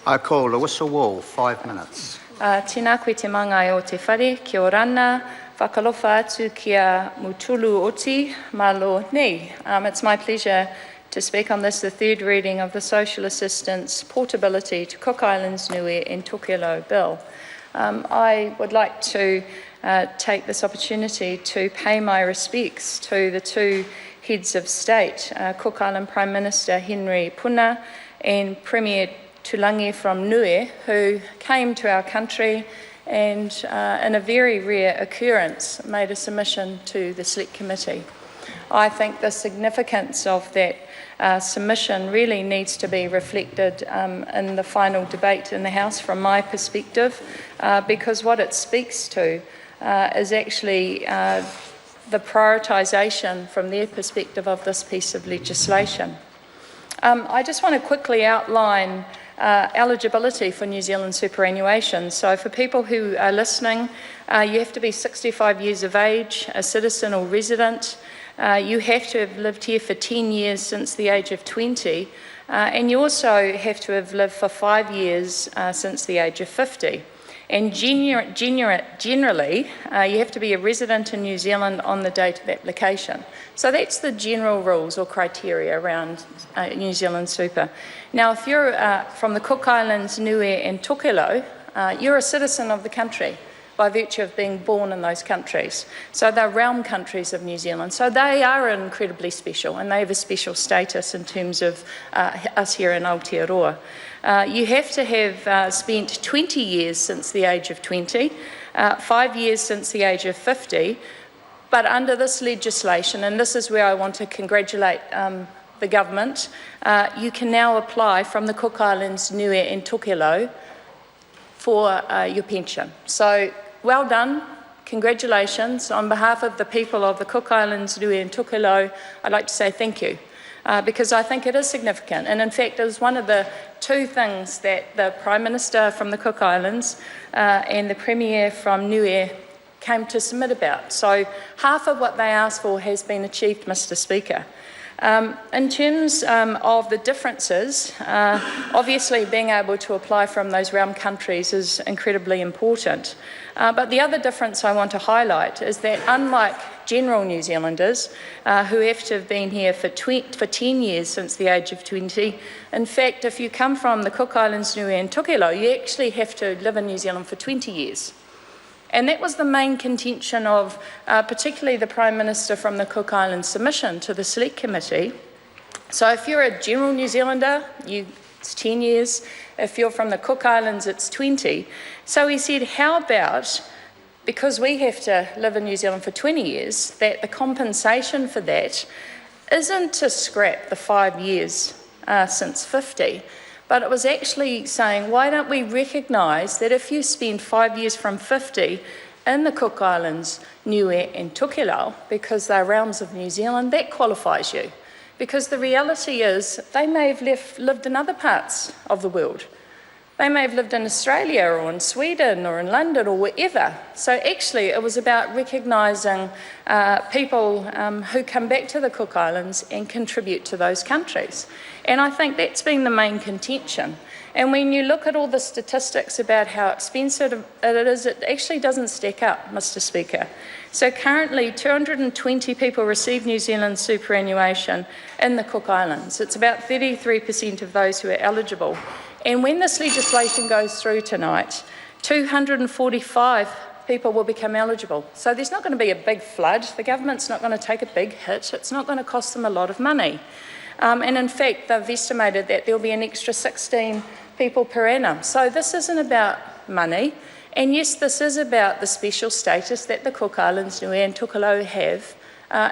I call the whistle wall, 5 minutes. Tēnā koe te mangai o te whare, kia ora rana, whakalofa atu kia mutulu oti, malo ni. It's my pleasure to speak on this, the third reading of the Social Assistance Portability to Cook Islands, Niue and Tokelau Bill. I would like to take this opportunity to pay my respects to the two heads of state, Cook Island Prime Minister Henry Puna and Premier Tulangi from Niue, who came to our country and in a very rare occurrence made a submission to the Select Committee. I think the significance of that submission really needs to be reflected in the final debate in the House from my perspective, because what it speaks to is actually the prioritisation from their perspective of this piece of legislation. I just want to quickly outline eligibility for New Zealand superannuation. So for people who are listening, you have to be 65 years of age, a citizen or resident. You have to have lived here for 10 years since the age of 20, and you also have to have lived for 5 years since the age of 50. And generally, you have to be a resident in New Zealand on the date of application. So that's the general rules or criteria around New Zealand super. Now, if you're from the Cook Islands, Niue and Tokelau, you're a citizen of the country by virtue of being born in those countries. So they're realm countries of New Zealand. So they are incredibly special, and they have a special status in terms of us here in Aotearoa. You have to have spent 20 years since the age of 20, 5 years since the age of 50, but under this legislation, and this is where I want to congratulate the government, you can now apply from the Cook Islands, Niue and Tokelau for your pension. So well done, congratulations. On behalf of the people of the Cook Islands, Niue and Tokelau, I'd like to say thank you. Because I think it is significant. And in fact, it was one of the two things that the Prime Minister from the Cook Islands and the Premier from Niue came to submit about. So half of what they asked for has been achieved, Mr. Speaker. In terms of the differences, obviously being able to apply from those realm countries is incredibly important. But the other difference I want to highlight is that unlike general New Zealanders who have to have been here for 10 years since the age of 20, in fact, if you come from the Cook Islands, Niue and Tokelau, you actually have to live in New Zealand for 20 years. And that was the main contention of particularly the Prime Minister from the Cook Islands submission to the Select Committee. So if you're a general New Zealander, it's 10 years. If you're from the Cook Islands, it's 20. So he said, how about, because we have to live in New Zealand for 20 years, that the compensation for that isn't to scrap the 5 years since 50, but it was actually saying, why don't we recognise that if you spend 5 years from 50 in the Cook Islands, Niue and Tokelau, because they're realms of New Zealand, that qualifies you. Because the reality is they may have lived in other parts of the world. They may have lived in Australia or in Sweden or in London or wherever. So actually it was about recognising people who come back to the Cook Islands and contribute to those countries. And I think that's been the main contention. And when you look at all the statistics about how expensive it is, it actually doesn't stack up, Mr. Speaker. So currently 220 people receive New Zealand superannuation in the Cook Islands. It's about 33% of those who are eligible. And when this legislation goes through tonight, 245 people will become eligible. So there's not going to be a big flood. The government's not going to take a big hit. It's not going to cost them a lot of money. And in fact, they've estimated that there'll be an extra 16 people per annum. So this isn't about money. And yes, this is about the special status that the Cook Islands, Niue and Tokelau have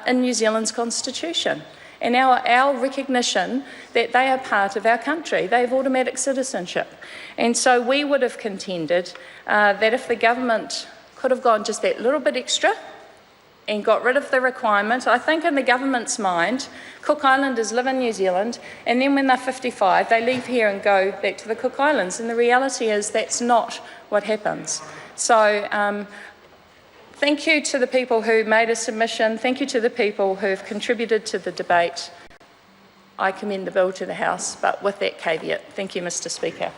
in New Zealand's constitution. And our recognition that they are part of our country. They have automatic citizenship. And so we would have contended that if the government could have gone just that little bit extra and got rid of the requirement, I think in the government's mind, Cook Islanders live in New Zealand, and then when they're 55, they leave here and go back to the Cook Islands. And the reality is that's not what happens. So thank you to the people who made a submission. Thank you to the people who have contributed to the debate. I commend the bill to the House, but with that caveat. Thank you, Mr. Speaker.